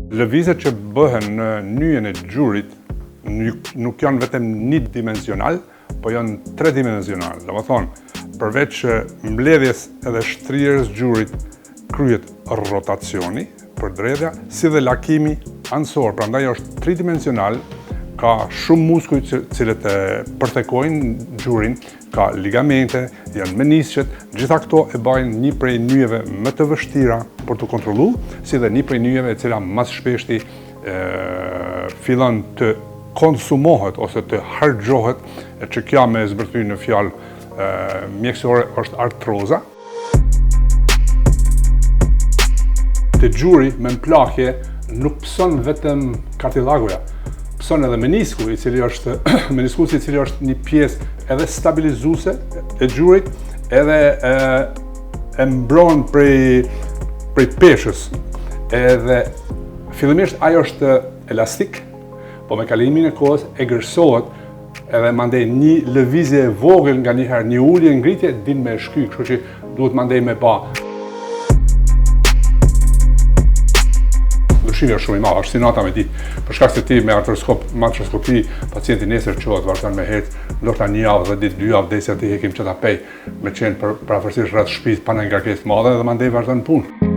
Lëvizjet që bëhen në nyjen e gjurit nuk janë vetëm një dimensional, po janë tredimensional. Do të thonë, përveç mbledhjes edhe shtrirjes gjurit kryhet rotacioni për dredhja, si dhe lakimi anësor. Prandaj është tridimensional, ka shumë muskuj cilët e përthekojnë gjurin, ka ligamente, janë menisqet, gjitha këto e bajnë një prej nyjeve më të vështira për të kontrollu, si dhe një prej nyjeve e cila mas shpeshti fillon të konsumohet ose të harxhohet, që kja me zbërthy në fjalë mjekësore është artroza. Te gjuri me mplakje nuk pëson vetëm kartillagoja, pëson edhe meniskusi, i cili është një pjesë edhe stabilizuese e gjurit, edhe e mbron prej peshës. Edhe fillimisht ajo është elastik, po me kalimin e kohës e gërsohet, edhe mandej një lëvizje e vogël nga njëherë, një ulje ngritje din me shky, kështu që duhet mandej me ba. Ndryshimi është shumë i madh, është si nata me ditë. Për shkak se ti me artroskopi pacienti nesër çohet vazhdon me ecë, ndoshta një javë dhe ditë, 2 javë derisa ti hekim çata pej me qenë për afërsisht rreth shtëpisë pa ngarkesë të madhe dhe mandej vazhdon punë.